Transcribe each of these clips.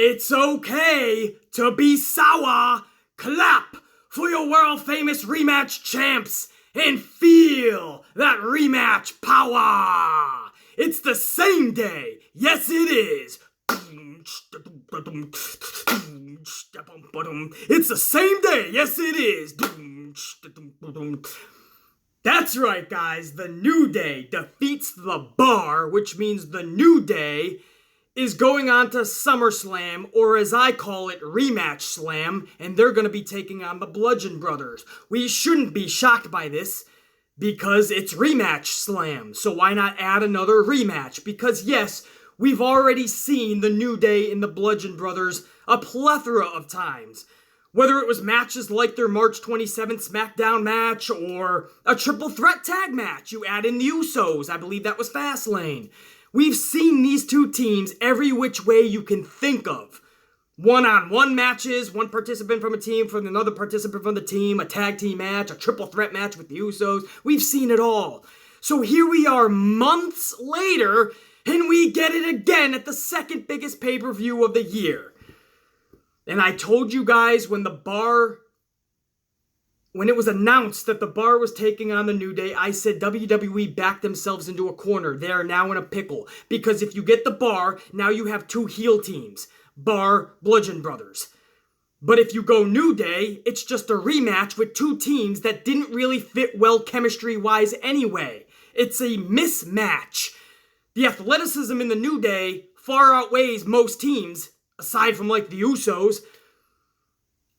It's okay to be sour. Clap for your world-famous rematch champs and feel that rematch power. It's the same day. Yes, it is. It's the same day. Yes, it is. That's right, guys. The New Day defeats the Bar, which means the New Day is going on to SummerSlam, or as I call it, RematchSlam, and they're going to be taking on the Bludgeon Brothers. We shouldn't be shocked by this, because it's RematchSlam, so why not add another rematch? Because yes, we've already seen the New Day and the Bludgeon Brothers a plethora of times. Whether it was matches like their March 27th SmackDown match, or a triple threat tag match, you add in the Usos, I believe that was Fastlane. We've seen these two teams every which way you can think of. One-on-one matches, one participant from a team from another participant from the team, a tag team match, a triple threat match with the Usos. We've seen it all. So here we are months later, and we get it again at the second biggest pay-per-view of the year. And I told you guys when it was announced that the Bar was taking on the New Day, I said WWE backed themselves into a corner. They are now in a pickle. Because if you get the Bar, now you have two heel teams. Bar, Bludgeon Brothers. But if you go New Day, it's just a rematch with two teams that didn't really fit well chemistry-wise anyway. It's a mismatch. The athleticism in the New Day far outweighs most teams, aside from like the Usos.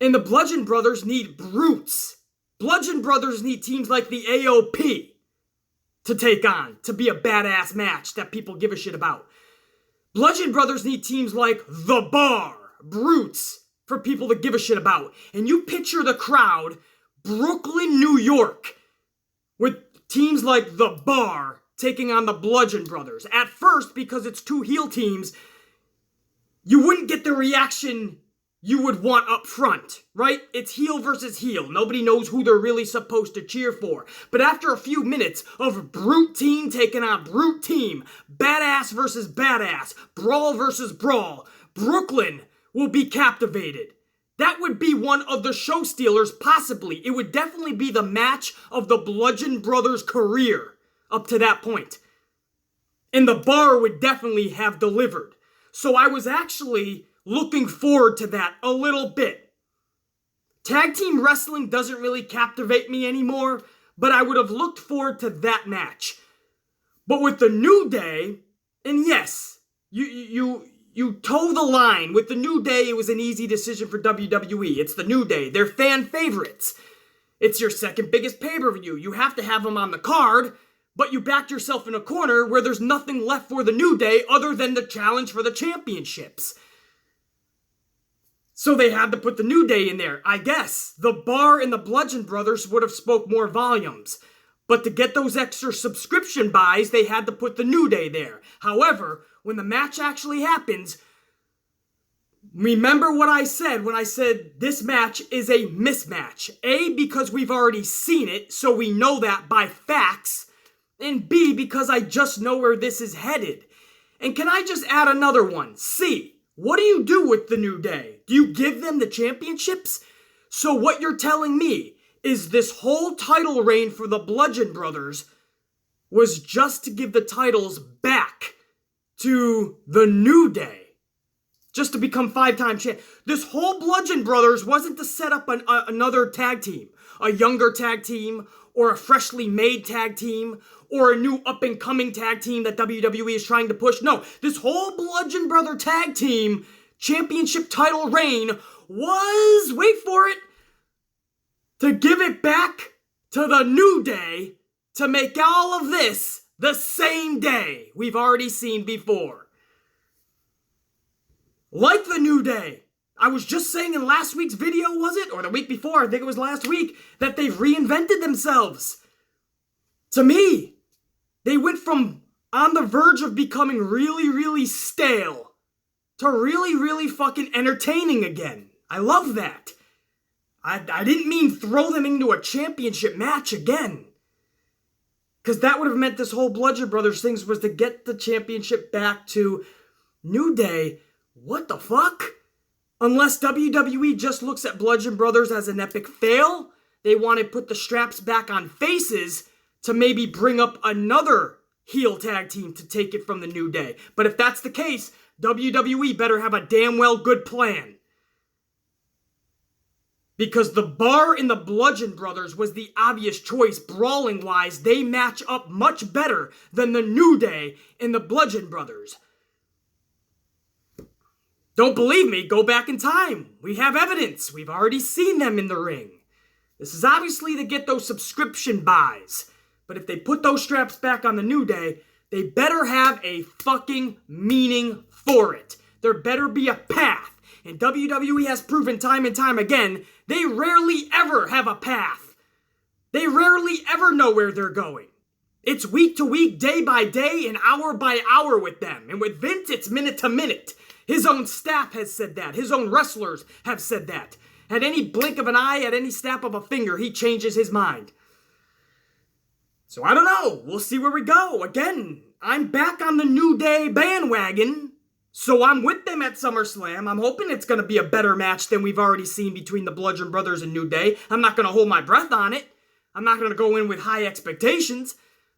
And the Bludgeon Brothers need brutes. Bludgeon Brothers need teams like the AOP to take on, to be a badass match that people give a shit about. Bludgeon Brothers need teams like The Bar, brutes, for people to give a shit about. And you picture the crowd, Brooklyn, New York, with teams like The Bar taking on the Bludgeon Brothers. At first, because it's two heel teams, you wouldn't get the reaction you would want up front, right? It's heel versus heel. Nobody knows who they're really supposed to cheer for. But after a few minutes of brute team taking on brute team, badass versus badass, brawl versus brawl, Brooklyn will be captivated. That would be one of the show stealers, possibly. It would definitely be the match of the Bludgeon Brothers' career up to that point. And the Bar would definitely have delivered. So I was actually looking forward to that a little bit. Tag team wrestling doesn't really captivate me anymore, but I would have looked forward to that match. But with the New Day, and yes, you toe the line. With the New Day, it was an easy decision for WWE. It's the New Day. They're fan favorites. It's your second biggest pay-per-view. You have to have them on the card, but you backed yourself in a corner where there's nothing left for the New Day other than the challenge for the championships. So they had to put the New Day in there, I guess. The Bar and the Bludgeon Brothers would have spoke more volumes. But to get those extra subscription buys, they had to put the New Day there. However, when the match actually happens, remember what I said when I said this match is a mismatch. A, because we've already seen it, so we know that by facts. And B, because I just know where this is headed. And can I just add another one? C. What do you do with the New Day? Do you give them the championships? So what you're telling me is this whole title reign for the Bludgeon Brothers was just to give the titles back to the New Day. Just to become 5-time champ. This whole Bludgeon Brothers wasn't to set up another tag team. A younger tag team, or a freshly made tag team, or a new up-and-coming tag team that WWE is trying to push. No, this whole Bludgeon Brother tag team championship title reign was, wait for it, to give it back to the New Day to make all of this the same day we've already seen before. Like the New Day. I was just saying in last week's video, was it? Or the week before, I think it was last week, that they've reinvented themselves. To me, they went from on the verge of becoming really, really stale to really, really fucking entertaining again. I love that. I didn't mean throw them into a championship match again. Because that would have meant this whole Bludgeon Brothers thing was to get the championship back to New Day, What the fuck? Unless WWE just looks at Bludgeon Brothers as an epic fail, they want to put the straps back on faces to maybe bring up another heel tag team to take it from the New Day. But if that's the case, WWE better have a damn well good plan. Because the Bar and the Bludgeon Brothers was the obvious choice. Brawling-wise, they match up much better than the New Day and the Bludgeon Brothers. Don't believe me? Go back in time. We have evidence. We've already seen them in the ring. This is obviously to get those subscription buys. But if they put those straps back on the New Day, they better have a fucking meaning for it. There better be a path. And WWE has proven time and time again, they rarely ever have a path. They rarely ever know where they're going. It's week to week, day by day, and hour by hour with them. And with Vince, it's minute to minute. His own staff has said that. His own wrestlers have said that. At any blink of an eye, at any snap of a finger, he changes his mind. So I don't know. We'll see where we go. Again, I'm back on the New Day bandwagon. So I'm with them at SummerSlam. I'm hoping it's going to be a better match than we've already seen between the Bludgeon Brothers and New Day. I'm not going to hold my breath on it. I'm not going to go in with high expectations.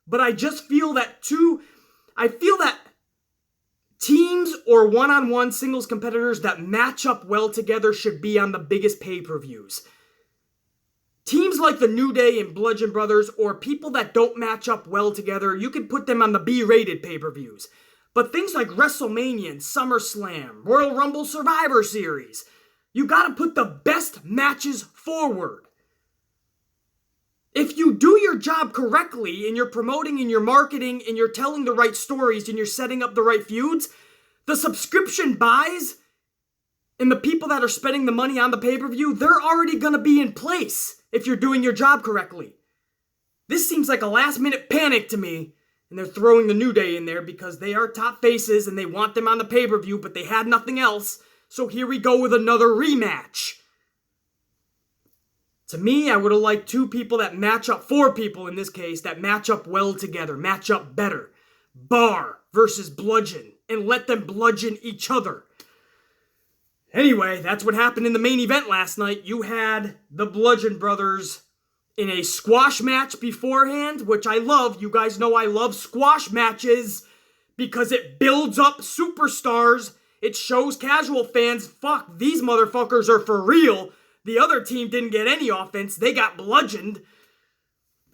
But I just feel that teams or one-on-one singles competitors that match up well together should be on the biggest pay-per-views. Teams like the New Day and Bludgeon Brothers, or people that don't match up well together, you can put them on the B-rated pay-per-views. But things like WrestleMania and SummerSlam, Royal Rumble Survivor Series, you gotta put the best matches forward. If you do your job correctly, and you're promoting and you're marketing and you're telling the right stories and you're setting up the right feuds, the subscription buys and the people that are spending the money on the pay-per-view, they're already gonna be in place if you're doing your job correctly. This seems like a last-minute panic to me. And they're throwing the New Day in there because they are top faces and they want them on the pay-per-view, but they had nothing else. So here we go with another rematch. To me, I would have liked four people in this case, that match up well together, match up better. Bar versus Bludgeon, and let them bludgeon each other. Anyway, that's what happened in the main event last night. You had the Bludgeon Brothers in a squash match beforehand, which I love. You guys know I love squash matches because it builds up superstars. It shows casual fans, fuck, these motherfuckers are for real. The other team didn't get any offense. They got bludgeoned.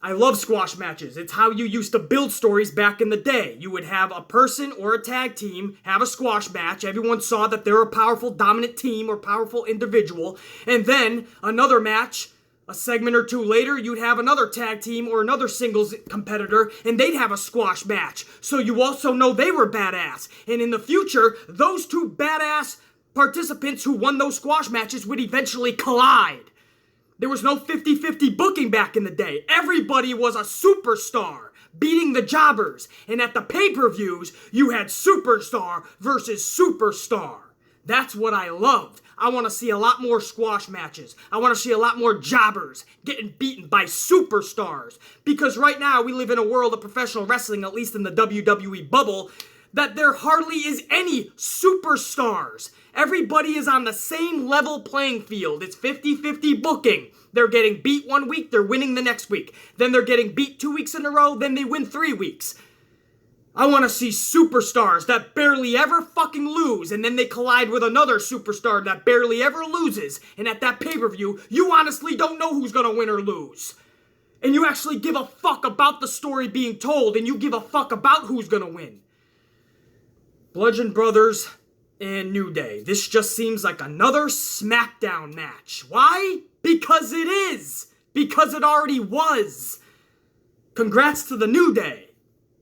I love squash matches. It's how you used to build stories back in the day. You would have a person or a tag team have a squash match. Everyone saw that they're a powerful, dominant team or powerful individual. And then another match, a segment or two later, you'd have another tag team or another singles competitor, and they'd have a squash match. So you also know they were badass. And in the future, those two badass participants who won those squash matches would eventually collide. There was no 50-50 booking back in the day. Everybody was a superstar, beating the jobbers. And at the pay-per-views, you had superstar versus superstar. That's what I loved. I want to see a lot more squash matches. I want to see a lot more jobbers getting beaten by superstars. Because right now we live in a world of professional wrestling, at least in the WWE bubble, that there hardly is any superstars. Everybody is on the same level playing field. It's 50-50 booking. They're getting beat one week, they're winning the next week. Then they're getting beat 2 weeks in a row, then they win 3 weeks. I want to see superstars that barely ever fucking lose, and then they collide with another superstar that barely ever loses. And at that pay-per-view, you honestly don't know who's gonna win or lose. And you actually give a fuck about the story being told, and you give a fuck about who's gonna win. Bludgeon Brothers and New Day. This just seems like another SmackDown match. Why? Because it is. Because it already was. Congrats to the New Day.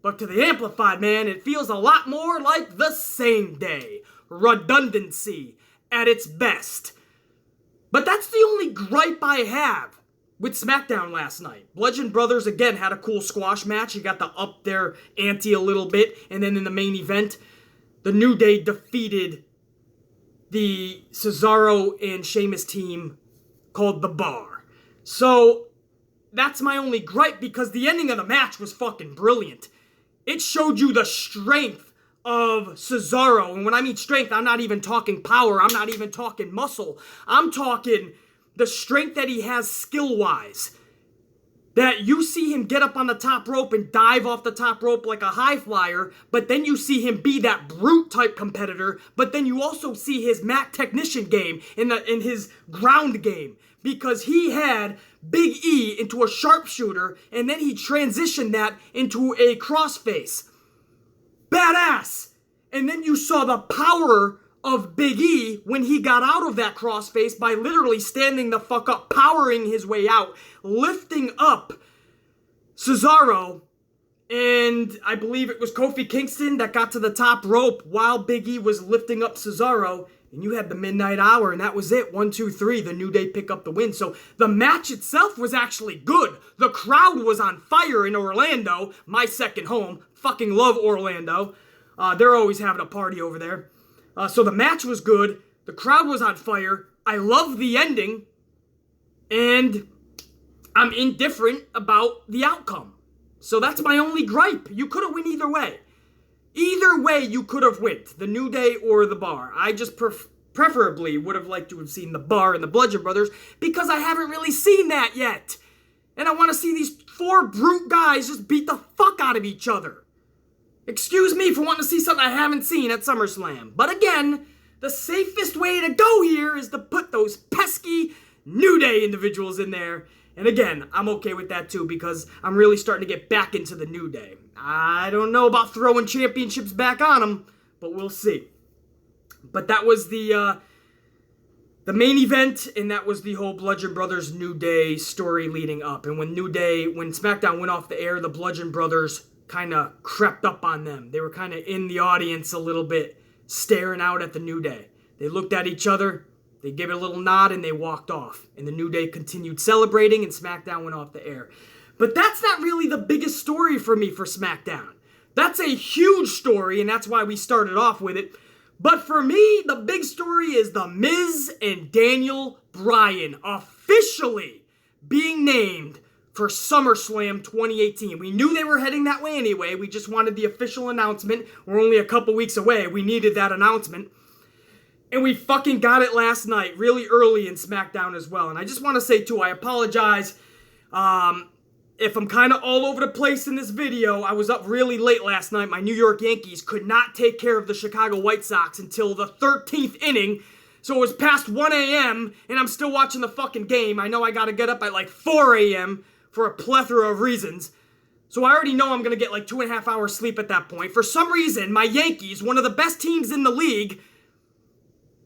But to the Amplified, man, it feels a lot more like the same day. Redundancy at its best. But that's the only gripe I have with SmackDown last night. Bludgeon Brothers, again, had a cool squash match. You got to up their ante a little bit. And then in the main event, the New Day defeated the Cesaro and Sheamus team called The Bar. So, that's my only gripe because the ending of the match was fucking brilliant. It showed you the strength of Cesaro. And when I mean strength, I'm not even talking power. I'm not even talking muscle. I'm talking the strength that he has skill-wise. That you see him get up on the top rope and dive off the top rope like a high flyer, but then you see him be that brute type competitor, but then you also see his mat technician game in his ground game, because he had Big E into a sharpshooter and then he transitioned that into a crossface. Badass! And then you saw the power of Big E when he got out of that crossface by literally standing the fuck up, powering his way out, lifting up Cesaro, and I believe it was Kofi Kingston that got to the top rope while Big E was lifting up Cesaro, and you had the Midnight Hour, and that was it. 1, 2, 3, the New Day pick up the win. So the match itself was actually good. The crowd was on fire in Orlando, my second home. Fucking love Orlando. They're always having a party over there. So the match was good. The crowd was on fire. I love the ending. And I'm indifferent about the outcome. So that's my only gripe. You could have won either way. Either way you could have won. The New Day or the Bar. I just preferably would have liked to have seen the Bar and the Bludgeon Brothers, because I haven't really seen that yet. And I want to see these 4 brute guys just beat the fuck out of each other. Excuse me for wanting to see something I haven't seen at SummerSlam. But again, the safest way to go here is to put those pesky New Day individuals in there. And again, I'm okay with that too, because I'm really starting to get back into the New Day. I don't know about throwing championships back on them, but we'll see. But that was the main event, and that was the whole Bludgeon Brothers New Day story leading up. And when SmackDown went off the air, the Bludgeon Brothers kind of crept up on them. They were kind of in the audience a little bit, staring out at the New Day. They looked at each other, they gave it a little nod, and they walked off. And the New Day continued celebrating, and SmackDown went off the air. But that's not really the biggest story for me for SmackDown. That's a huge story, and that's why we started off with it. But for me, the big story is The Miz and Daniel Bryan officially being named for SummerSlam 2018. We knew they were heading that way anyway. We just wanted the official announcement. We're only a couple weeks away. We needed that announcement. And we fucking got it last night, really early in SmackDown as well. And I just want to say, too, I apologize if I'm kind of all over the place in this video. I was up really late last night. My New York Yankees could not take care of the Chicago White Sox until the 13th inning. So it was past 1 a.m. and I'm still watching the fucking game. I know I got to get up at like 4 a.m. for a plethora of reasons. So I already know I'm going to get like 2.5 hours sleep at that point. For some reason, my Yankees, one of the best teams in the league,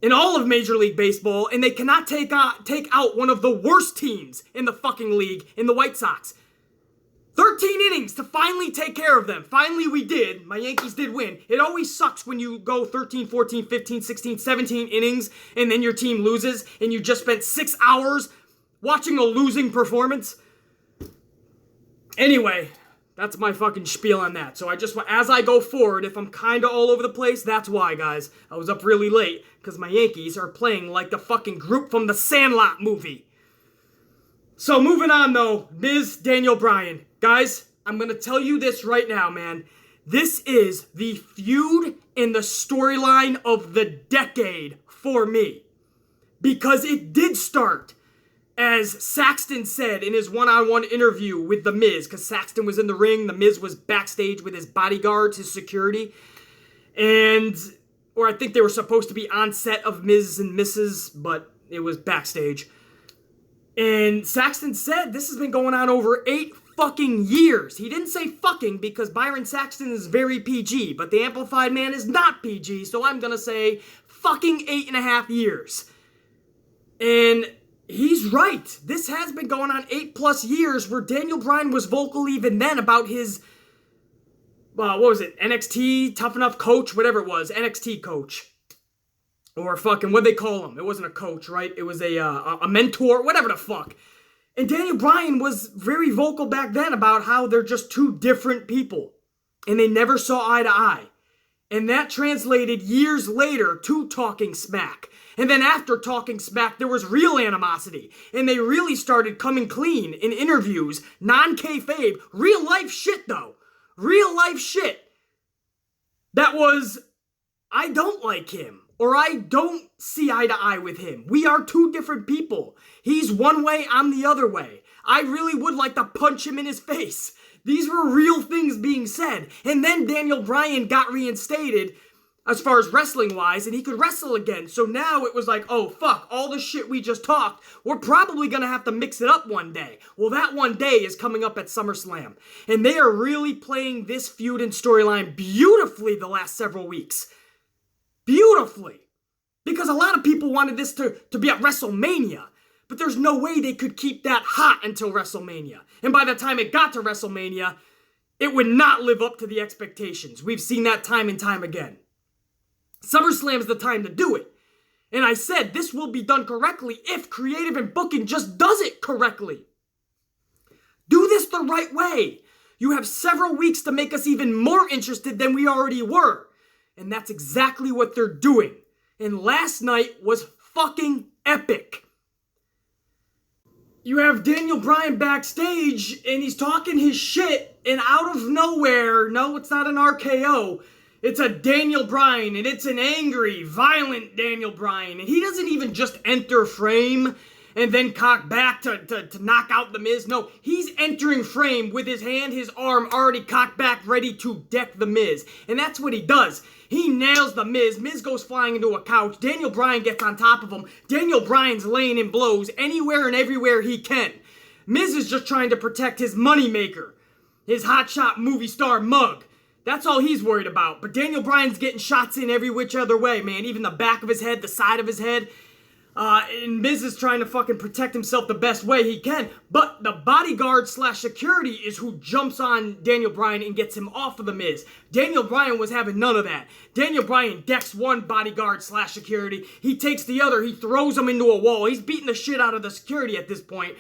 in all of Major League Baseball, and they cannot take out one of the worst teams in the fucking league, in the White Sox. 13 innings to finally take care of them. Finally we did. My Yankees did win. It always sucks when you go 13, 14, 15, 16, 17 innings and then your team loses and you just spent 6 hours watching a losing performance. Anyway, that's my fucking spiel on that. So as I go forward, if I'm kind of all over the place, that's why, guys. I was up really late because my Yankees are playing like the fucking group from the Sandlot movie. So moving on though, Miz, Daniel Bryan. Guys, I'm going to tell you this right now, man. This is the feud and the storyline of the decade for me. Because it did start, as Saxton said in his one-on-one interview with The Miz, because Saxton was in the ring, The Miz was backstage with his bodyguards, his security, or I think they were supposed to be on set of Miz and Mrs., but it was backstage. And Saxton said this has been going on over 8 fucking years. He didn't say fucking because Byron Saxton is very PG, but the Amplified Man is not PG, so I'm gonna say fucking 8.5 years. And he's right. This has been going on 8+ years, where Daniel Bryan was vocal even then about his, what was it, NXT Tough Enough coach, whatever it was, NXT coach. Or fucking, what'd they call him? It wasn't a coach, right? It was a mentor, whatever the fuck. And Daniel Bryan was very vocal back then about how they're just two different people. And they never saw eye to eye. And that translated years later to Talking Smack. And then after Talking Smack, there was real animosity. And they really started coming clean in interviews. Non-kayfabe. Real life shit, though. Real life shit. that was, I don't like him, or I don't see eye to eye with him. We are two different people. He's one way, I'm the other way. I really would like to punch him in his face. These were real things being said. And then Daniel Bryan got reinstated as far as wrestling-wise, and he could wrestle again. So now it was like, oh, fuck, all the shit we just talked, we're probably going to have to mix it up one day. Well, that one day is coming up at SummerSlam. And they are really playing this feud and storyline beautifully the last several weeks. Beautifully. Because a lot of people wanted this to be at WrestleMania. But there's no way they could keep that hot until WrestleMania. And by the time it got to WrestleMania, it would not live up to the expectations. We've seen that time and time again. SummerSlam's the time to do it. And I said this will be done correctly if creative and booking just does it correctly. Do this the right way. You have several weeks to make us even more interested than we already were. And that's exactly what they're doing. And last night was fucking epic. You have Daniel Bryan backstage, and he's talking his shit, and out of nowhere, no, it's not an RKO, it's a Daniel Bryan, and it's an angry, violent Daniel Bryan, and he doesn't even just enter frame and then cock back to knock out The Miz. No, he's entering frame with his hand, his arm already cocked back, ready to deck The Miz. And that's what he does. He nails The Miz. Miz goes flying into a couch. Daniel Bryan gets on top of him. Daniel Bryan's laying in blows anywhere and everywhere he can. Miz is just trying to protect his moneymaker, his hotshot movie star mug. That's all he's worried about. But Daniel Bryan's getting shots in every which other way, man. Even the back of his head, the side of his head. And Miz is trying to fucking protect himself the best way he can. But the bodyguard / security is who jumps on Daniel Bryan and gets him off of The Miz. Daniel Bryan was having none of that. Daniel Bryan decks one bodyguard / security. He takes the other. He throws him into a wall. He's beating the shit out of the security at this point.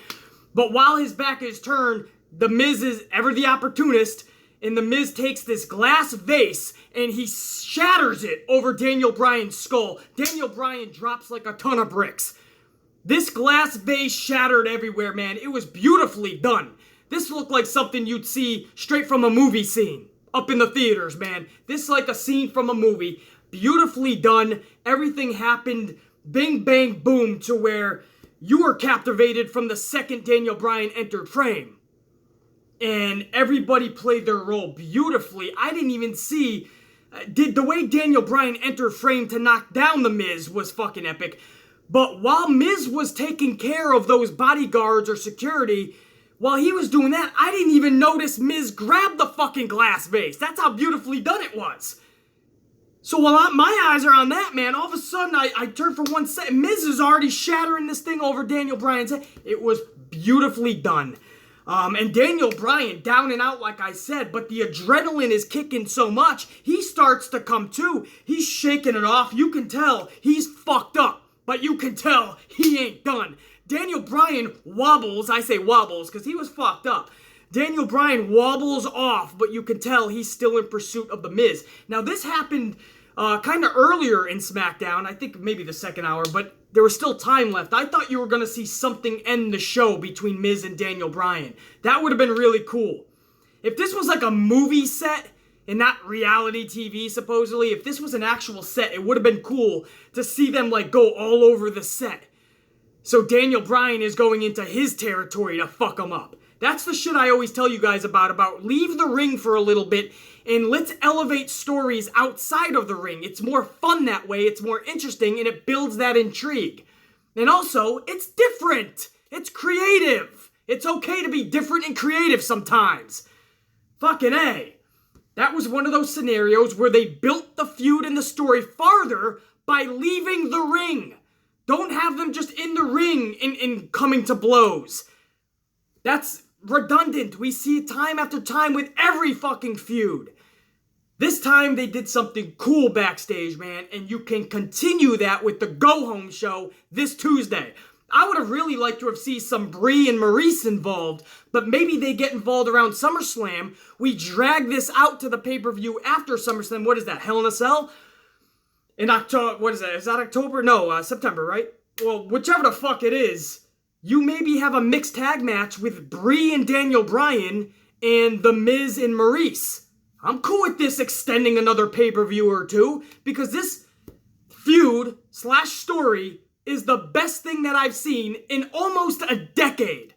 But while his back is turned, The Miz is ever the opportunist. And The Miz takes this glass vase and he shatters it over Daniel Bryan's skull. Daniel Bryan drops like a ton of bricks. This glass vase shattered everywhere, man. It was beautifully done. This looked like something you'd see straight from a movie scene up in the theaters, man. This is like a scene from a movie. Beautifully done. Everything happened bing, bang, boom to where you were captivated from the second Daniel Bryan entered frame. And everybody played their role beautifully. I didn't even see... the way Daniel Bryan entered frame to knock down The Miz was fucking epic. But while Miz was taking care of those bodyguards or security, while he was doing that, I didn't even notice Miz grab the fucking glass vase. That's how beautifully done it was. So while my eyes are on that, man, all of a sudden I turned for 1 second. Miz is already shattering this thing over Daniel Bryan's head. It was beautifully done. And Daniel Bryan down and out like I said, but the adrenaline is kicking so much, he starts to come to. He's shaking it off. You can tell he's fucked up, but you can tell he ain't done. Daniel Bryan wobbles. I say wobbles because he was fucked up. Daniel Bryan wobbles off, but you can tell he's still in pursuit of The Miz. Now this happened kind of earlier in SmackDown, I think maybe the second hour, but there was still time left. I thought you were going to see something end the show between Miz and Daniel Bryan. That would have been really cool. If this was like a movie set and not reality TV, supposedly, if this was an actual set, it would have been cool to see them like go all over the set. So Daniel Bryan is going into his territory to fuck him up. That's the shit I always tell you guys about leave the ring for a little bit and let's elevate stories outside of the ring. It's more fun that way, it's more interesting, and it builds that intrigue. And also, it's different. It's creative. It's okay to be different and creative sometimes. Fucking A. That was one of those scenarios where they built the feud and the story farther by leaving the ring. Don't have them just in the ring and coming to blows. That's redundant. We see it time after time with every fucking feud. This time they did something cool backstage, man, and you can continue that with the Go Home show this Tuesday. I would have really liked to have seen some Brie and Maurice involved, but maybe they get involved around SummerSlam. We drag this out to the pay-per-view after SummerSlam. What is that, Hell in a Cell? In October, what is that? Is that October? No, September, right? Well, whichever the fuck it is, you maybe have a mixed tag match with Brie and Daniel Bryan and The Miz and Maurice. I'm cool with this extending another pay-per-view or two, because this feud / story is the best thing that I've seen in almost a decade.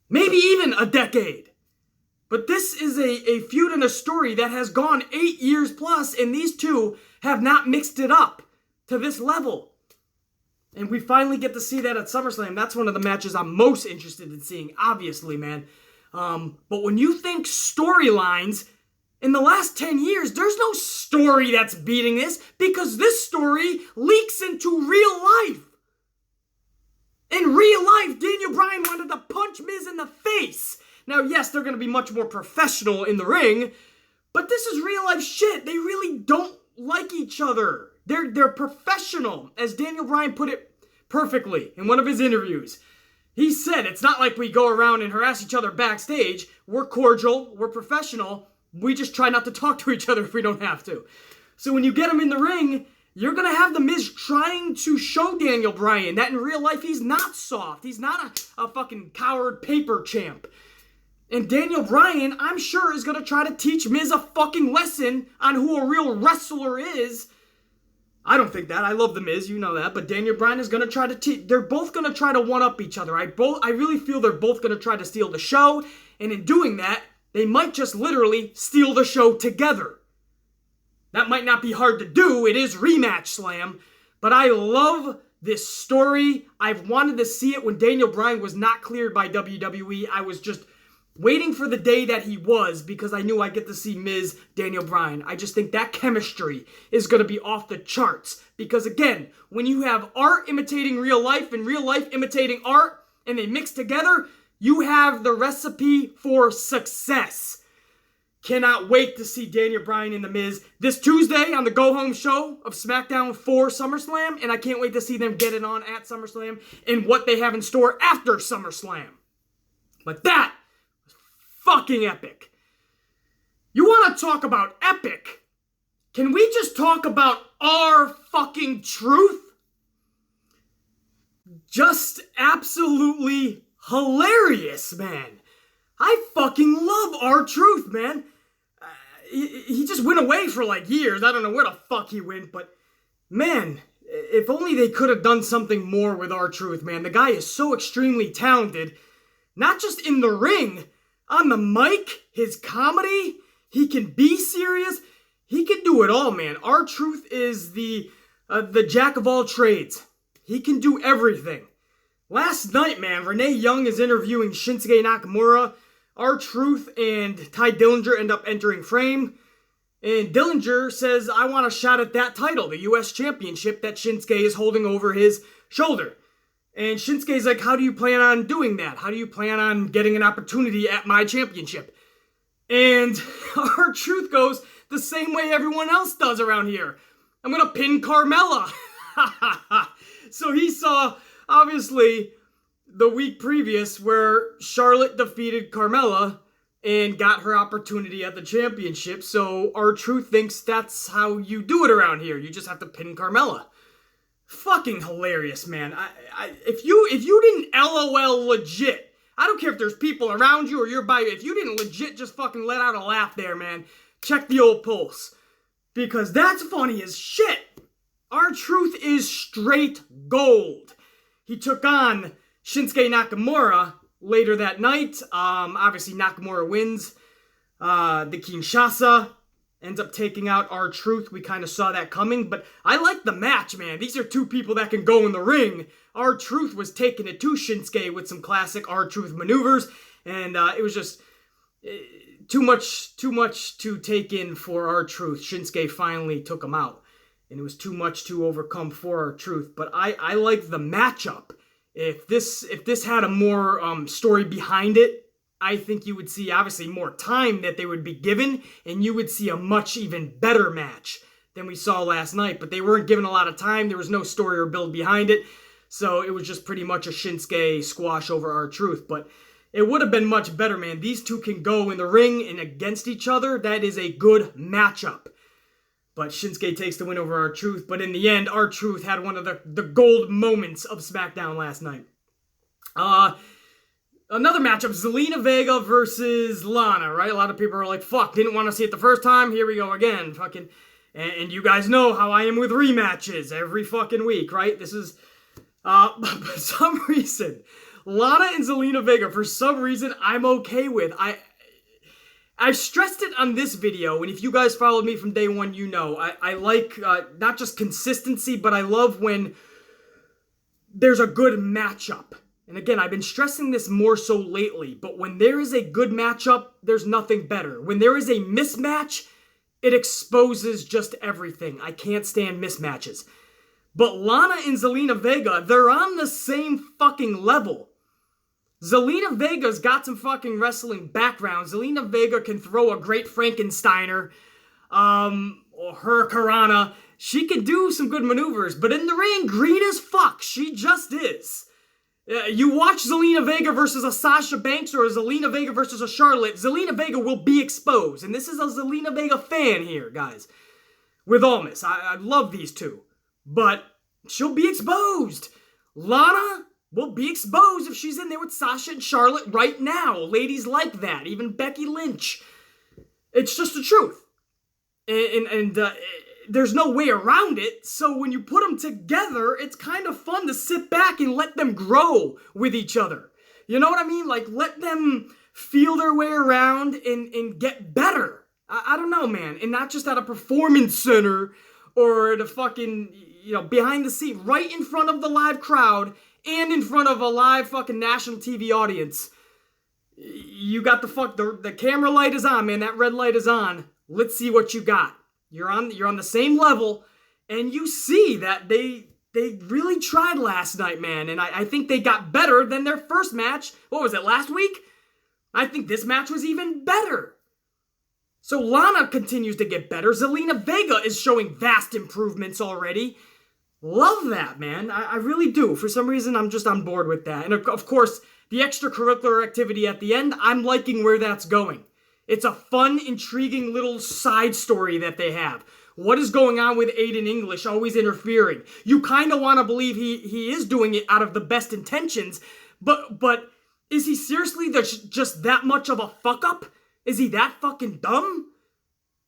Maybe even a decade. But this is a feud and a story that has gone 8 years plus, and these two have not mixed it up to this level. And we finally get to see that at SummerSlam. That's one of the matches I'm most interested in seeing, obviously, man. But when you think storylines, in the last 10 years, there's no story that's beating this, because this story leaks into real life. In real life, Daniel Bryan wanted to punch Miz in the face. Now, yes, they're going to be much more professional in the ring, but this is real life shit. They really don't like each other. They're professional, as Daniel Bryan put it perfectly in one of his interviews. He said, it's not like we go around and harass each other backstage. We're cordial, we're professional. We just try not to talk to each other if we don't have to. So when you get him in the ring, you're going to have The Miz trying to show Daniel Bryan that in real life he's not soft. He's not a fucking coward paper champ. And Daniel Bryan, I'm sure, is going to try to teach Miz a fucking lesson on who a real wrestler is. I don't think that. I love The Miz, you know that. But Daniel Bryan is going to try to teach. They're both going to try to one-up each other. I really feel they're both going to try to steal the show. And in doing that, they might just literally steal the show together. That might not be hard to do. It is RematchSlam. But I love this story. I've wanted to see it when Daniel Bryan was not cleared by WWE. I was just waiting for the day that he was, because I knew I'd get to see Miz, Daniel Bryan. I just think that chemistry is going to be off the charts. Because again, when you have art imitating real life and real life imitating art, and they mix together, you have the recipe for success. Cannot wait to see Daniel Bryan and The Miz this Tuesday on the go-home show of SmackDown for SummerSlam. And I can't wait to see them get it on at SummerSlam and what they have in store after SummerSlam. But that fucking epic. You want to talk about epic? Can we just talk about our fucking truth? Just absolutely hilarious, man. I fucking love R-Truth, man. He just went away for like years. I don't know where the fuck he went, but man, if only they could have done something more with R-Truth, man. The guy is so extremely talented, not just in the ring. On the mic, his comedy, he can be serious. He can do it all, man. R-Truth is the jack of all trades. He can do everything. Last night, man, Renee Young is interviewing Shinsuke Nakamura. R-Truth and Ty Dillinger end up entering frame. And Dillinger says, I want a shot at that title, the US Championship that Shinsuke is holding over his shoulder. And Shinsuke's like, how do you plan on doing that? How do you plan on getting an opportunity at my championship? And R-Truth goes the same way everyone else does around here. I'm going to pin Carmella. So he saw, obviously, the week previous where Charlotte defeated Carmella and got her opportunity at the championship. So R-Truth thinks that's how you do it around here. You just have to pin Carmella. Fucking hilarious, man. If you didn't LOL legit, I don't care if there's people around you or you're by, if you didn't legit just fucking let out a laugh there, man, check the old pulse. Because that's funny as shit. R-Truth is straight gold. He took on Shinsuke Nakamura later that night. Obviously Nakamura wins. The Kinshasa ends up taking out R-Truth. We kind of saw that coming, but I like the match, man. These are two people that can go in the ring. R-Truth was taking it to Shinsuke with some classic R-Truth maneuvers, and it was just too much to take in for R-Truth. Shinsuke finally took him out, and it was too much to overcome for R-Truth, but I like the matchup. If this had a more story behind it, I think you would see, obviously, more time that they would be given, and you would see a much even better match than we saw last night. But they weren't given a lot of time. There was no story or build behind it. So it was just pretty much a Shinsuke squash over R-Truth. But it would have been much better, man. These two can go in the ring and against each other. That is a good matchup. But Shinsuke takes the win over R-Truth. But in the end, R-Truth had one of the gold moments of SmackDown last night. Another matchup, Zelina Vega versus Lana, right? A lot of people are like, fuck, didn't want to see it the first time, here we go again, fucking. And you guys know how I am with rematches every fucking week, right? This is, for some reason, Lana and Zelina Vega, for some reason, I'm okay with. I stressed it on this video, and if you guys followed me from day one, you know, I like, not just consistency, but I love when there's a good matchup. And again, I've been stressing this more so lately, but when there is a good matchup, there's nothing better. When there is a mismatch, it exposes just everything. I can't stand mismatches. But Lana and Zelina Vega, they're on the same fucking level. Zelina Vega's got some fucking wrestling background. Zelina Vega can throw a great Frankensteiner, or Hurricanrana. She can do some good maneuvers, but in the ring, green as fuck. She just is. You watch Zelina Vega versus a Sasha Banks or a Zelina Vega versus a Charlotte, Zelina Vega will be exposed. And this is a Zelina Vega fan here, guys. With Almas. I love these two. But she'll be exposed. Lana will be exposed if she's in there with Sasha and Charlotte right now. Ladies like that. Even Becky Lynch. It's just the truth. And there's no way around it, so when you put them together, it's kind of fun to sit back and let them grow with each other. You know what I mean? Like, let them feel their way around and get better. I don't know, man. And not just at a performance center or at a fucking, behind the scene, right in front of the live crowd and in front of a live fucking national TV audience. You got the camera light is on, man. That red light is on. Let's see what you got. You're on the same level, and you see that they really tried last night, man. And I think they got better than their first match. What was it, last week? I think this match was even better. So Lana continues to get better. Zelina Vega is showing vast improvements already. Love that, man. I really do. For some reason, I'm just on board with that. And of course, the extracurricular activity at the end, I'm liking where that's going. It's a fun, intriguing little side story that they have. What is going on with Aiden English always interfering? You kind of want to believe he is doing it out of the best intentions, but is he seriously just that much of a fuck-up? Is he that fucking dumb?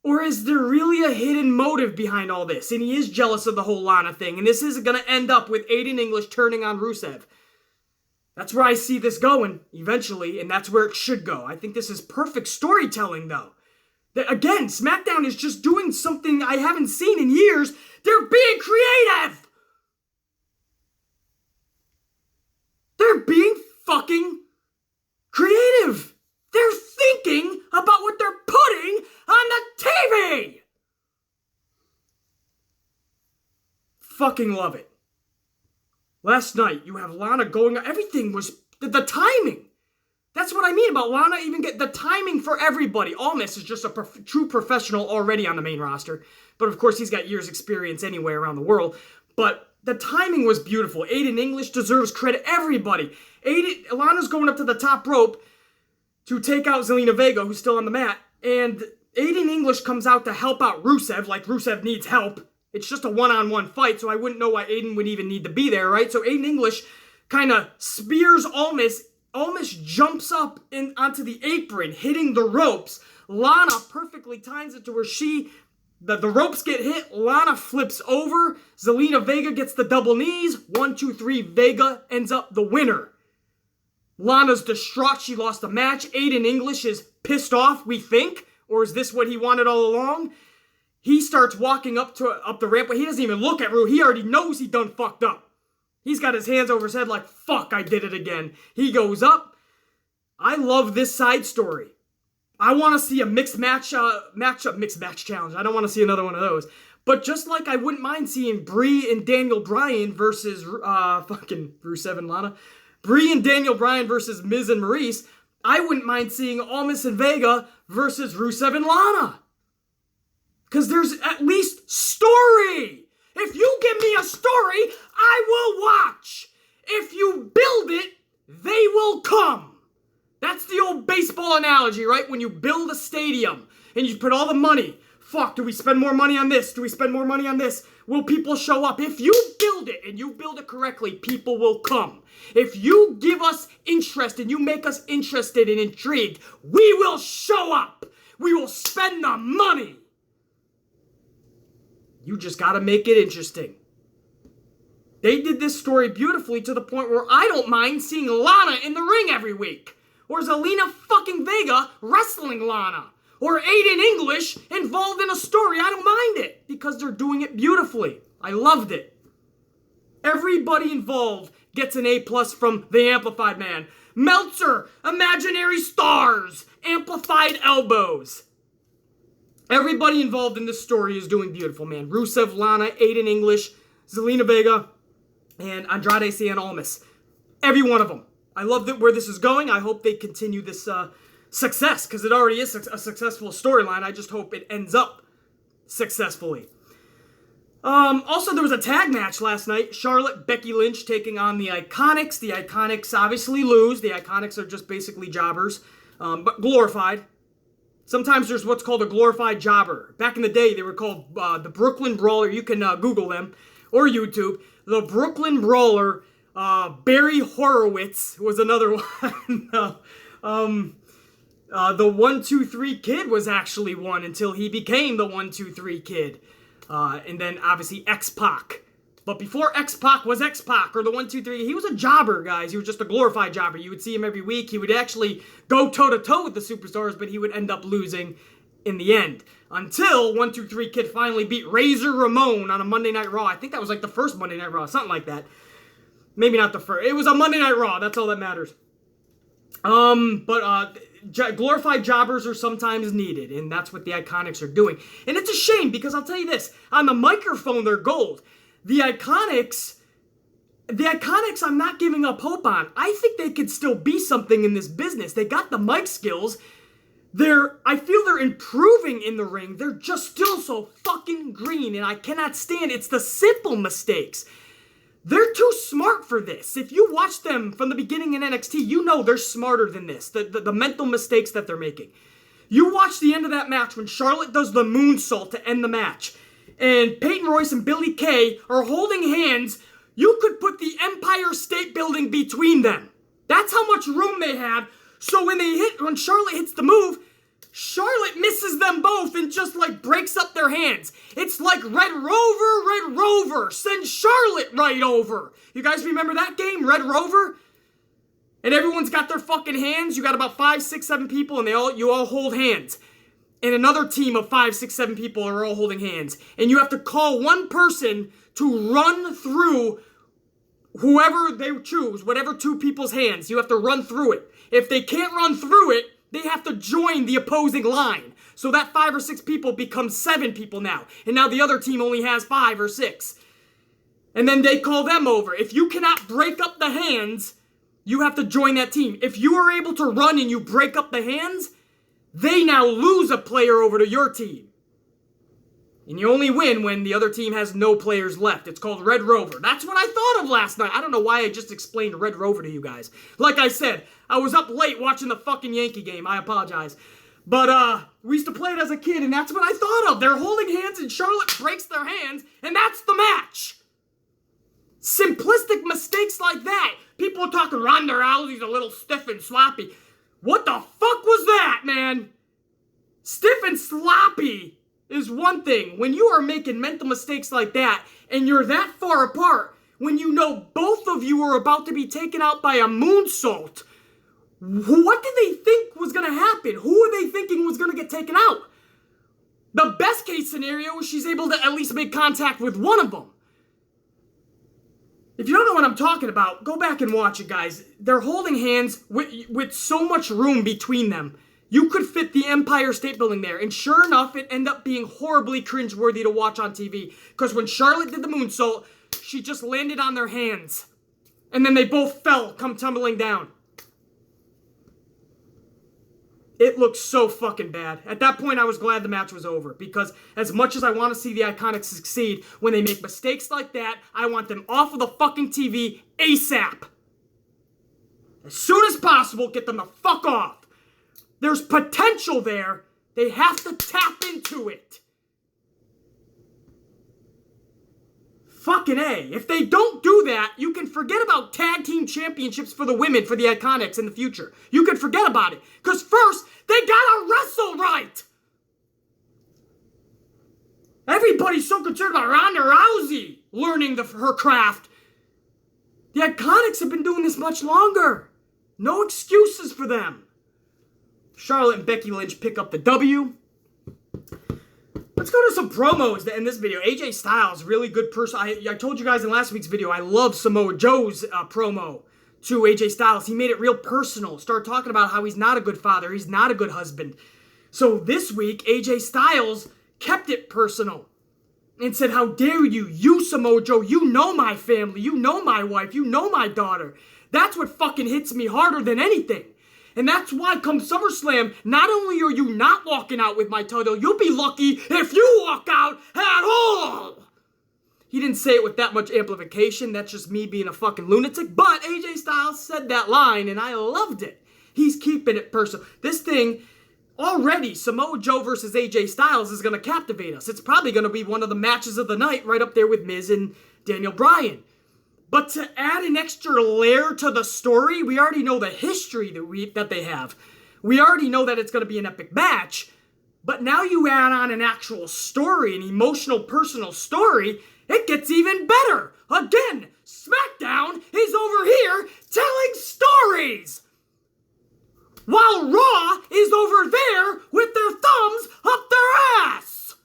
Or is there really a hidden motive behind all this, and he is jealous of the whole Lana thing, and this is going to end up with Aiden English turning on Rusev? That's where I see this going, eventually, and that's where it should go. I think this is perfect storytelling, though. Again, SmackDown is just doing something I haven't seen in years. They're being creative! They're being fucking creative! They're thinking about what they're putting on the TV! Fucking love it. Last night, you have Lana going, everything was, the timing. That's what I mean about Lana even get the timing for everybody. Almas is just a true professional already on the main roster. But of course, he's got years experience anywhere around the world. But the timing was beautiful. Aiden English deserves credit. Everybody. Lana's going up to the top rope to take out Zelina Vega, who's still on the mat. And Aiden English comes out to help out Rusev, like Rusev needs help. It's just a one-on-one fight, so I wouldn't know why Aiden would even need to be there, right? So Aiden English kind of spears Almas. Almas jumps up onto the apron, hitting the ropes. Lana perfectly times it to where the ropes get hit. Lana flips over. Zelina Vega gets the double knees. 1, 2, 3. Vega ends up the winner. Lana's distraught. She lost the match. Aiden English is pissed off, we think. Or is this what he wanted all along? He starts walking up the ramp, but he doesn't even look at Rue. He already knows he done fucked up. He's got his hands over his head like, fuck, I did it again. He goes up. I love this side story. I want to see a mixed match challenge. I don't want to see another one of those. But just like I wouldn't mind seeing Brie and Daniel Bryan versus fucking Rusev and Lana. Brie and Daniel Bryan versus Miz and Maurice. I wouldn't mind seeing Almas and Vega versus Rusev and Lana. Because there's at least story. If you give me a story, I will watch. If you build it, they will come. That's the old baseball analogy, right? When you build a stadium and you put all the money, fuck, do we spend more money on this? Do we spend more money on this? Will people show up? If you build it and you build it correctly, people will come. If you give us interest and you make us interested and intrigued, we will show up. We will spend the money. You just gotta make it interesting. They did this story beautifully to the point where I don't mind seeing Lana in the ring every week. Or Zelina fucking Vega wrestling Lana. Or Aiden English involved in a story. I don't mind it because they're doing it beautifully. I loved it. Everybody involved gets an A+ from the Amplified Man. Meltzer, imaginary stars, amplified elbows. Everybody involved in this story is doing beautiful, man. Rusev, Lana, Aiden English, Zelina Vega, and Andrade Cien Almas. Every one of them. I love where this is going. I hope they continue this success, because it already is a successful storyline. I just hope it ends up successfully. Also, there was a tag match last night. Charlotte, Becky Lynch taking on the Iconics. The Iconics obviously lose. The Iconics are just basically jobbers, but glorified. Sometimes there's what's called a glorified jobber. Back in the day, they were called the Brooklyn Brawler. You can Google them or YouTube. The Brooklyn Brawler, Barry Horowitz was another one. The 1-2-3 Kid was actually one until he became the 1-2-3 Kid. And then obviously X-Pac. But before X-Pac was X-Pac or the 1-2-3, he was a jobber, guys. He was just a glorified jobber. You would see him every week. He would actually go toe-to-toe with the superstars, but he would end up losing in the end. Until 1-2-3 Kid finally beat Razor Ramon on a Monday Night Raw. I think that was like the first Monday Night Raw, something like that. Maybe not the first. It was a Monday Night Raw. That's all that matters. Glorified jobbers are sometimes needed, and that's what the Iconics are doing. And it's a shame, because I'll tell you this, on the microphone, they're gold. The Iconics, I'm not giving up hope on. I think they could still be something in this business. They got the mic skills. I feel they're improving in the ring. They're just still so fucking green, and I cannot stand it. It's the simple mistakes. They're too smart for this. If you watch them from the beginning in NXT, you know they're smarter than this. The mental mistakes that they're making. You watch the end of that match when Charlotte does the moonsault to end the match. And Peyton Royce and Billie Kay are holding hands. You could put the Empire State Building between them. That's how much room they had. So when Charlotte hits the move, Charlotte misses them both and just like breaks up their hands. It's like Red Rover, send Charlotte right over. You guys remember that game, Red Rover? And everyone's got their fucking hands. You got about 5, 6, 7 people, and you all hold hands. And another team of 5, 6, 7 people are all holding hands. And you have to call one person to run through whoever they choose, whatever 2 people's hands. You have to run through it. If they can't run through it, they have to join the opposing line. So that 5 or 6 people becomes 7 people now. And now the other team only has 5 or 6. And then they call them over. If you cannot break up the hands, you have to join that team. If you are able to run and you break up the hands, they now lose a player over to your team. And you only win when the other team has no players left. It's called Red Rover. That's what I thought of last night. I don't know why I just explained Red Rover to you guys. Like I said, I was up late watching the fucking Yankee game. I apologize. But we used to play it as a kid, and that's what I thought of. They're holding hands, and Charlotte breaks their hands, and that's the match. Simplistic mistakes like that. People are talking Ronda Rousey's a little stiff and sloppy. What the fuck was that, man? Stiff and sloppy is one thing. When you are making mental mistakes like that, and you're that far apart, when you know both of you are about to be taken out by a moonsault, what did they think was going to happen? Who are they thinking was going to get taken out? The best case scenario is she's able to at least make contact with one of them. If you don't know what I'm talking about, go back and watch it, guys. They're holding hands with so much room between them. You could fit the Empire State Building there. And sure enough, it ended up being horribly cringeworthy to watch on TV. Because when Charlotte did the moonsault, she just landed on their hands. And then they both fell, come tumbling down. It looked so fucking bad. At that point, I was glad the match was over. Because as much as I want to see the Iconics succeed, when they make mistakes like that, I want them off of the fucking TV ASAP. As soon as possible, get them the fuck off. There's potential there. They have to tap into it. Fucking A. If they don't do that, you can forget about tag team championships for the women for the Iconics in the future. You can forget about it. Because first, they gotta wrestle right. Everybody's so concerned about Ronda Rousey learning her craft. The Iconics have been doing this much longer. No excuses for them. Charlotte and Becky Lynch pick up the W. Let's go to some promos to end this video. AJ Styles, really good person. I told you guys in last week's video, I love Samoa Joe's promo to AJ Styles. He made it real personal. Started talking about how he's not a good father. He's not a good husband. So this week, AJ Styles kept it personal and said, how dare you? You, Samoa Joe, you know my family. You know my wife. You know my daughter. That's what fucking hits me harder than anything. And that's why come SummerSlam, not only are you not walking out with my title, you'll be lucky if you walk out at all. He didn't say it with that much amplification. That's just me being a fucking lunatic. But AJ Styles said that line, and I loved it. He's keeping it personal. This thing, already, Samoa Joe versus AJ Styles is going to captivate us. It's probably going to be one of the matches of the night, right up there with Miz and Daniel Bryan. But to add an extra layer to the story, we already know the history that they have. We already know that it's going to be an epic match. But now you add on an actual story, an emotional, personal story, it gets even better. Again, SmackDown is over here telling stories, while Raw is over there with their thumbs up their ass.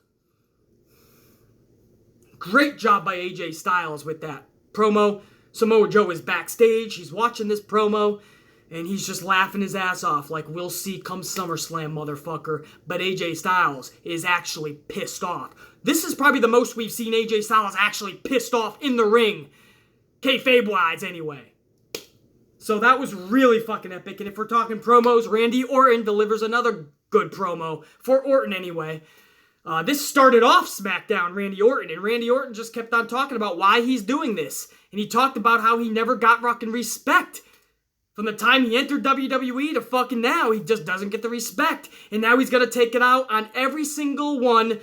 Great job by AJ Styles with that promo. Samoa Joe is backstage. He's watching this promo, and he's just laughing his ass off like, we'll see come SummerSlam, motherfucker. But AJ Styles is actually pissed off. This is probably the most we've seen AJ Styles actually pissed off in the ring. Kayfabe-wise, anyway. So that was really fucking epic. And if we're talking promos, Randy Orton delivers another good promo. For Orton, anyway. This started off SmackDown, Randy Orton, and Randy Orton just kept on talking about why he's doing this. And he talked about how he never got fucking respect. From the time he entered WWE to fucking now, he just doesn't get the respect. And now he's going to take it out on every single one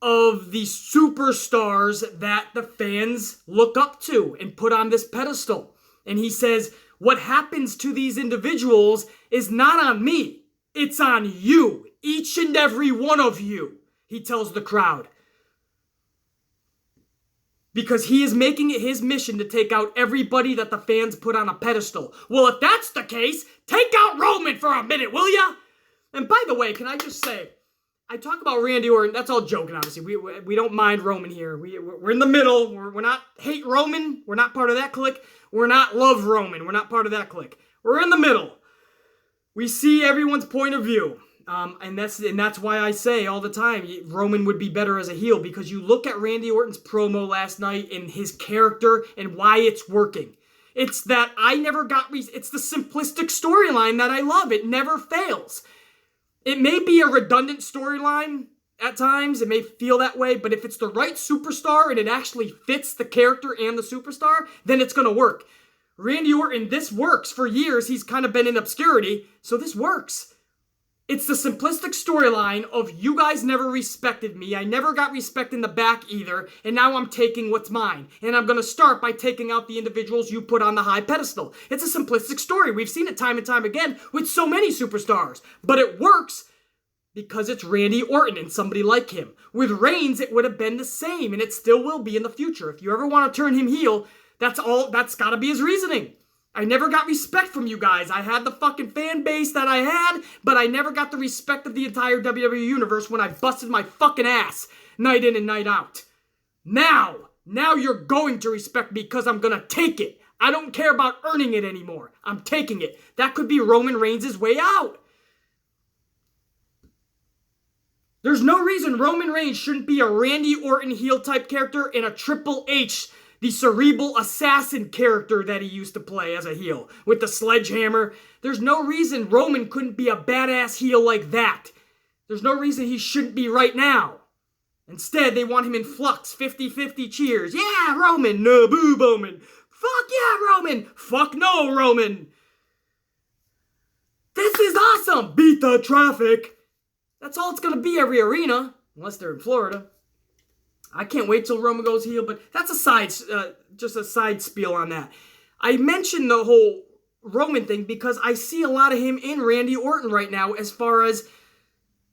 of the superstars that the fans look up to and put on this pedestal. And he says, what happens to these individuals is not on me. It's on you. Each and every one of you. He tells the crowd. Because he is making it his mission to take out everybody that the fans put on a pedestal. Well, if that's the case, take out Roman for a minute, will ya? And by the way, can I just say, I talk about Randy Orton, that's all joking, obviously. We don't mind Roman here. We're in the middle. We're not hate Roman. We're not part of that clique. We're not love Roman. We're not part of that clique. We're in the middle. We see everyone's point of view. And that's why I say all the time, Roman would be better as a heel, because you look at Randy Orton's promo last night and his character and why it's working. It's that it's the simplistic storyline that I love. It never fails. It may be a redundant storyline at times. It may feel that way, but if it's the right superstar and it actually fits the character and the superstar, then it's going to work. Randy Orton, this works. For years, he's kind of been in obscurity, so this works. It's the simplistic storyline of you guys never respected me. I never got respect in the back either. And now I'm taking what's mine. And I'm going to start by taking out the individuals you put on the high pedestal. It's a simplistic story. We've seen it time and time again with so many superstars. But it works because it's Randy Orton and somebody like him. With Reigns, it would have been the same. And it still will be in the future. If you ever want to turn him heel, that's got to be his reasoning. I never got respect from you guys. I had the fucking fan base that I had, but I never got the respect of the entire WWE universe when I busted my fucking ass night in and night out. Now you're going to respect me because I'm gonna take it. I don't care about earning it anymore. I'm taking it. That could be Roman Reigns' way out. There's no reason Roman Reigns shouldn't be a Randy Orton heel type character and a Triple H, the cerebral assassin character that he used to play as a heel with the sledgehammer. There's no reason Roman couldn't be a badass heel like that. There's no reason he shouldn't be right now. Instead, they want him in flux, 50-50 cheers. Yeah, Roman. No, boo, Roman. Fuck yeah, Roman. Fuck no, Roman. This is awesome. Beat the traffic. That's all it's going to be every arena, unless they're in Florida. I can't wait till Roman goes heel, but that's just a side spiel on that. I mentioned the whole Roman thing because I see a lot of him in Randy Orton right now, as far as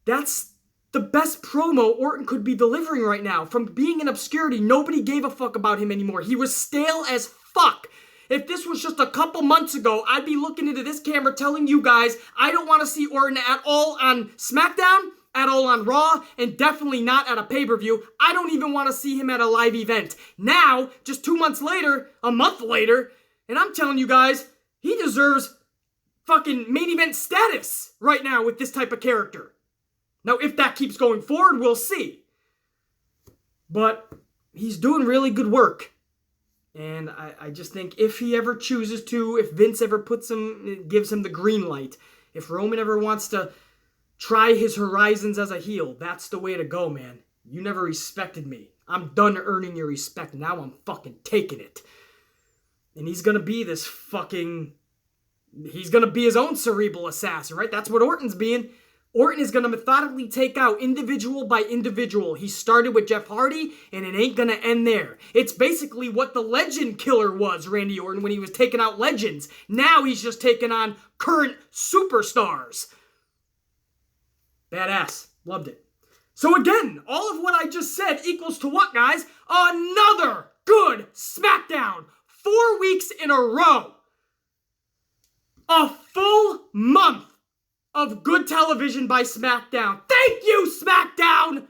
that's the best promo Orton could be delivering right now. From being in obscurity, nobody gave a fuck about him anymore. He was stale as fuck. If this was just a couple months ago, I'd be looking into this camera telling you guys I don't want to see Orton at all on SmackDown, at all on Raw, and definitely not at a pay-per-view. I don't even want to see him at a live event. Now, just 2 months later, a month later, and I'm telling you guys, he deserves fucking main event status right now with this type of character. Now, if that keeps going forward, we'll see. But he's doing really good work. And I just think if he ever chooses to, if Vince ever gives him the green light, if Roman ever wants to try his horizons as a heel, that's the way to go, man. You never respected me. I'm done earning your respect. Now I'm fucking taking it. And he's gonna be he's gonna be his own cerebral assassin, right? That's what Orton's being. Orton is going to methodically take out individual by individual. He started with Jeff Hardy, and it ain't going to end there. It's basically what the legend killer was, Randy Orton, when he was taking out legends. Now he's just taking on current superstars. Badass. Loved it. So again, all of what I just said equals to what, guys? Another good SmackDown. 4 weeks in a row. A full month of good television by SmackDown. Thank you, SmackDown!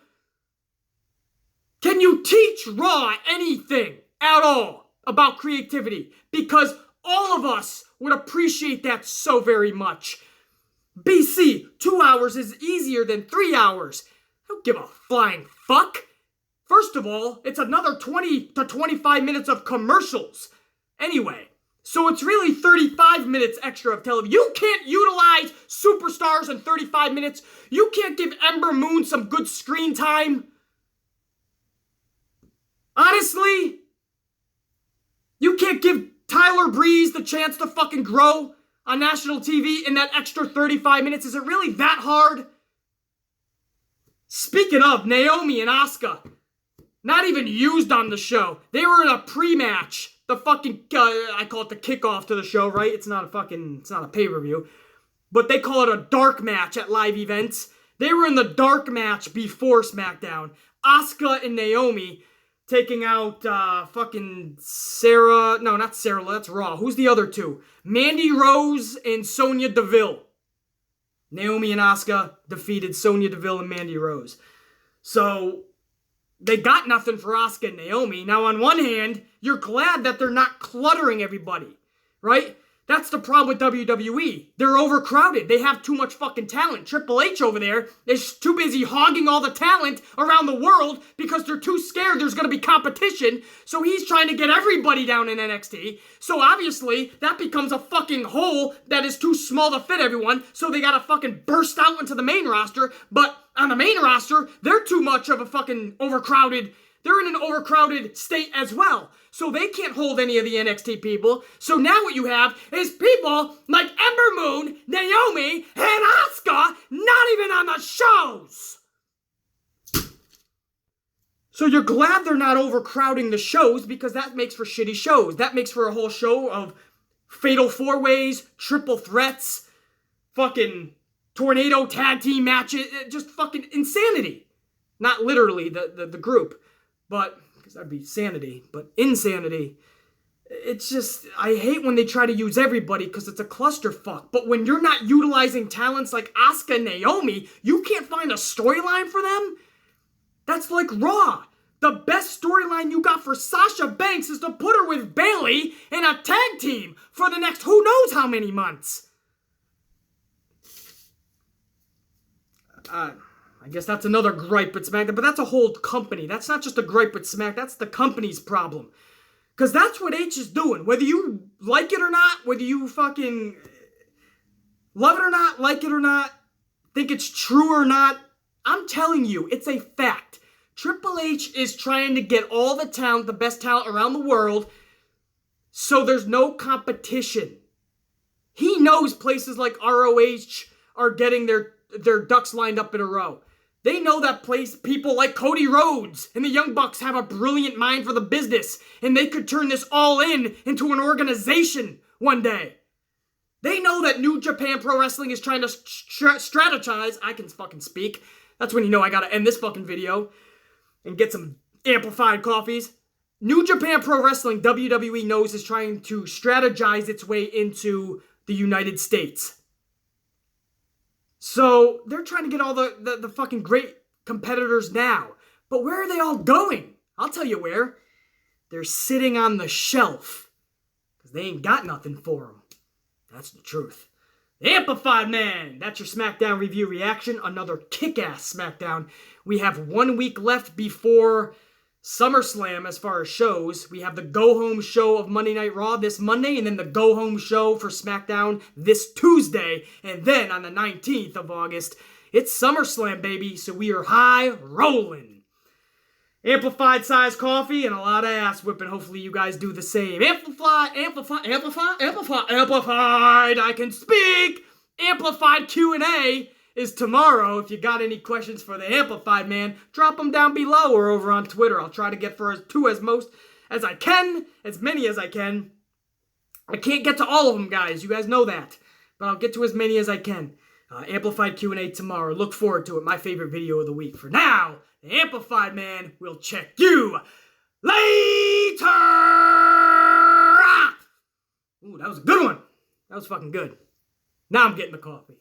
Can you teach Raw anything at all about creativity? Because all of us would appreciate that so very much. BC, 2 hours is easier than 3 hours. I don't give a flying fuck. First of all, it's another 20 to 25 minutes of commercials. Anyway, so it's really 35 minutes extra of television. You can't utilize superstars in 35 minutes. You can't give Ember Moon some good screen time. Honestly, you can't give Tyler Breeze the chance to fucking grow on national TV in that extra 35 minutes. Is it really that hard? Speaking of, Naomi and Asuka, not even used on the show. They were in a pre-match. The fucking, I call it the kickoff to the show, right? It's not a pay-per-view. But they call it a dark match at live events. They were in the dark match before SmackDown. Asuka and Naomi taking out fucking Sarah. No, not Sarah. That's Raw. Who's the other two? Mandy Rose and Sonya Deville. Naomi and Asuka defeated Sonya Deville and Mandy Rose. So they got nothing for Asuka and Naomi. Now, on one hand, you're glad that they're not cluttering everybody, right? That's the problem with WWE. They're overcrowded. They have too much fucking talent. Triple H over there is too busy hogging all the talent around the world because they're too scared there's going to be competition. So he's trying to get everybody down in NXT. So obviously, that becomes a fucking hole that is too small to fit everyone. So they got to fucking burst out into the main roster. But on the main roster, they're too much of a fucking overcrowded. They're in an overcrowded state as well. So they can't hold any of the NXT people. So now what you have is people like Ember Moon, Naomi, and Asuka not even on the shows. So you're glad they're not overcrowding the shows because that makes for shitty shows. That makes for a whole show of fatal four-ways, triple threats, fucking tornado tag team matches, just fucking insanity. Not literally the group, but because that'd be sanity, but insanity. It's just, I hate when they try to use everybody because it's a clusterfuck. But when you're not utilizing talents like Asuka and Naomi, you can't find a storyline for them? That's like Raw. The best storyline you got for Sasha Banks is to put her with Bayley in a tag team for the next who knows how many months. I guess that's another gripe with SmackDown, but that's a whole company. That's not just a gripe with SmackDown, that's the company's problem. Because that's what H is doing. Whether you like it or not, whether you fucking love it or not, like it or not, think it's true or not, I'm telling you, it's a fact. Triple H is trying to get all the talent, the best talent around the world, so there's no competition. He knows places like ROH are getting their ducks lined up in a row. They know that people like Cody Rhodes and the Young Bucks have a brilliant mind for the business, and they could turn this all into an organization one day. They know that New Japan Pro Wrestling is trying to strategize. I can fucking speak. That's when you know I gotta end this fucking video and get some amplified coffees. New Japan Pro Wrestling, WWE knows, is trying to strategize its way into the United States. So they're trying to get all the fucking great competitors now. But where are they all going? I'll tell you where. They're sitting on the shelf. Because they ain't got nothing for them. That's the truth. The Amplified Man. That's your SmackDown review reaction. Another kick-ass SmackDown. We have 1 week left before SummerSlam as far as shows. We have the go-home show of Monday Night Raw this Monday, and then the go-home show for SmackDown this Tuesday. And then on the 19th of August, it's SummerSlam, baby. So we are high rolling. Amplified size coffee and a lot of ass whipping. Hopefully you guys do the same. Amplified. I can speak. Amplified Q&A is tomorrow. If you got any questions for the Amplified Man, drop them down below or over on Twitter. I'll try to get as many as I can. I can't get to all of them, guys. You guys know that. But I'll get to as many as I can. Amplified Q&A tomorrow. Look forward to it. My favorite video of the week. For now, the Amplified Man will check you later! Ooh, that was a good one. That was fucking good. Now I'm getting the coffee.